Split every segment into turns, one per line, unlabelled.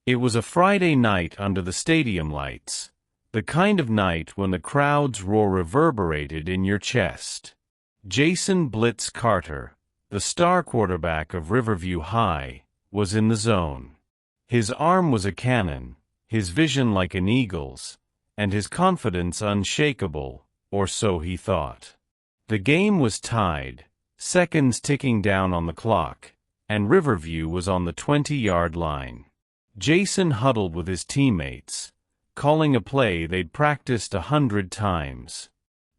It was a Friday night under the stadium lights, the kind of night when the crowd's roar reverberated in your chest. Jason "Blitz" Carter, the star quarterback of Riverview High, was in the zone. His arm was a cannon, his vision like an eagle's, and his confidence unshakable, or so he thought. The game was tied, seconds ticking down on the clock, and Riverview was on the 20-yard line. Jason huddled with his teammates, calling a play they'd practiced 100 times.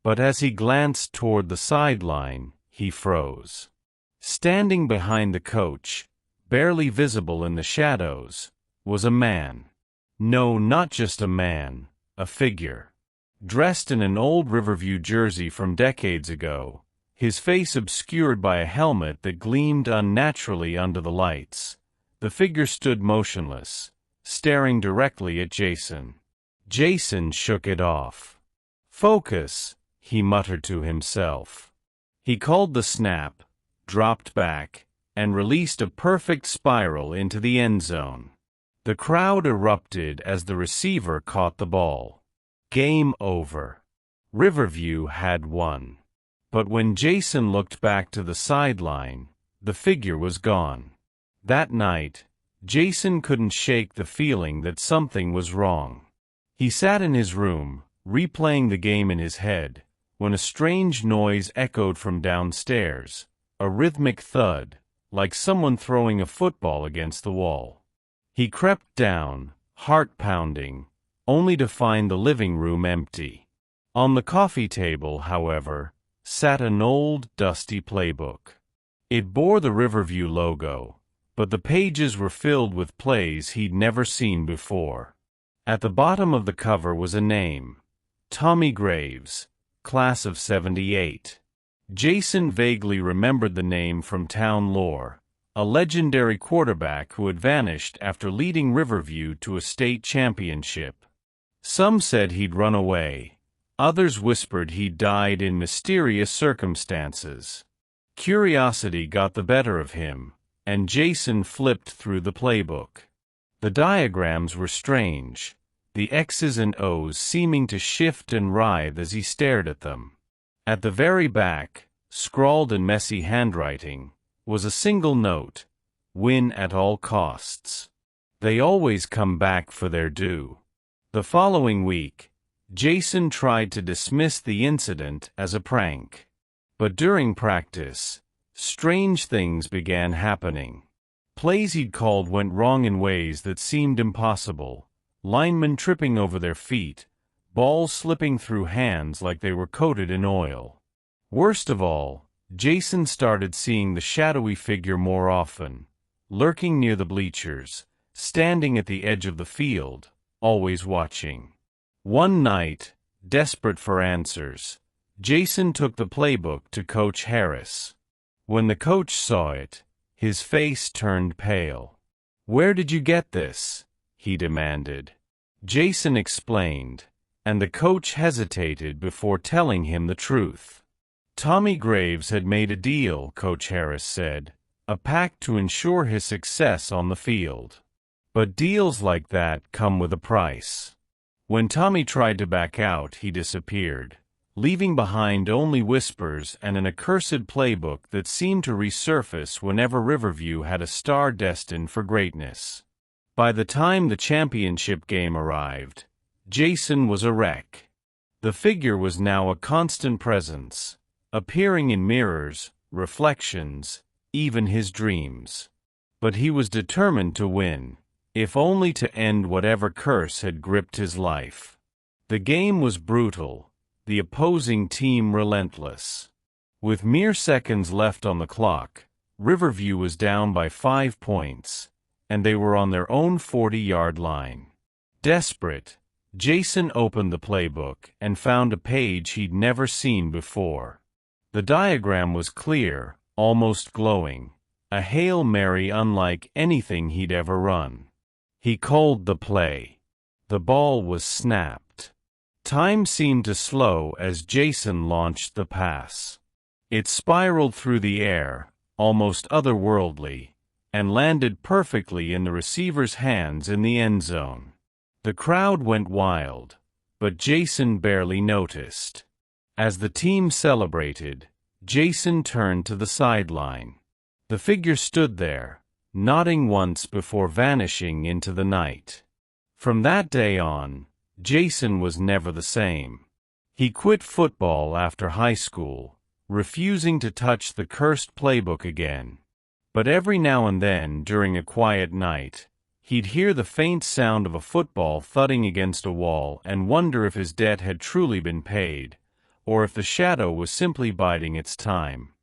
But as he glanced toward the sideline, he froze. Standing behind the coach, barely visible in the shadows, was a man. No, not just a man, a figure. Dressed in an old Riverview jersey from decades ago, his face obscured by a helmet that gleamed unnaturally under the lights, the figure stood motionless, staring directly at Jason. Jason shook it off. "Focus," he muttered to himself. He called the snap, dropped back, and released a perfect spiral into the end zone. The crowd erupted as the receiver caught the ball. Game over. Riverview had won. But when Jason looked back to the sideline, the figure was gone. That night, Jason couldn't shake the feeling that something was wrong. He sat in his room, replaying the game in his head, when a strange noise echoed from downstairs, a rhythmic thud, like someone throwing a football against the wall. He crept down, heart pounding, only to find the living room empty. On the coffee table, however, sat an old, dusty playbook. It bore the Riverview logo, but the pages were filled with plays he'd never seen before. At the bottom of the cover was a name: Tommy Graves, class of '78. Jason vaguely remembered the name from town lore, a legendary quarterback who had vanished after leading Riverview to a state championship. Some said he'd run away, others whispered he'd died in mysterious circumstances. Curiosity got the better of him, and Jason flipped through the playbook. The diagrams were strange, the X's and O's seeming to shift and writhe as he stared at them. At the very back, scrawled in messy handwriting, was a single note: "Win at all costs. They always come back for their due." The following week, Jason tried to dismiss the incident as a prank. But during practice, strange things began happening. Plays he'd called went wrong in ways that seemed impossible, linemen tripping over their feet, balls slipping through hands like they were coated in oil. Worst of all, Jason started seeing the shadowy figure more often, lurking near the bleachers, standing at the edge of the field, always watching. One night, desperate for answers, Jason took the playbook to Coach Harris. When the coach saw it, his face turned pale. "Where did you get this?" he demanded. Jason explained, and the coach hesitated before telling him the truth. Tommy Graves had made a deal, Coach Harris said, a pact to ensure his success on the field. But deals like that come with a price. When Tommy tried to back out, he disappeared, leaving behind only whispers and an accursed playbook that seemed to resurface whenever Riverview had a star destined for greatness. By the time the championship game arrived, Jason was a wreck. The figure was now a constant presence, appearing in mirrors, reflections, even his dreams. But he was determined to win, if only to end whatever curse had gripped his life. The game was brutal, the opposing team relentless. With mere seconds left on the clock, Riverview was down by 5 points, and they were on their own 40-yard line. Desperate, Jason opened the playbook and found a page he'd never seen before. The diagram was clear, almost glowing, a Hail Mary unlike anything he'd ever run. He called the play. The ball was snapped. Time seemed to slow as Jason launched the pass. It spiraled through the air, almost otherworldly, and landed perfectly in the receiver's hands in the end zone. The crowd went wild, but Jason barely noticed. As the team celebrated, Jason turned to the sideline. The figure stood there, nodding once before vanishing into the night. From that day on, Jason was never the same. He quit football after high school, refusing to touch the cursed playbook again. But every now and then, during a quiet night, he'd hear the faint sound of a football thudding against a wall and wonder if his debt had truly been paid, or if the shadow was simply biding its time.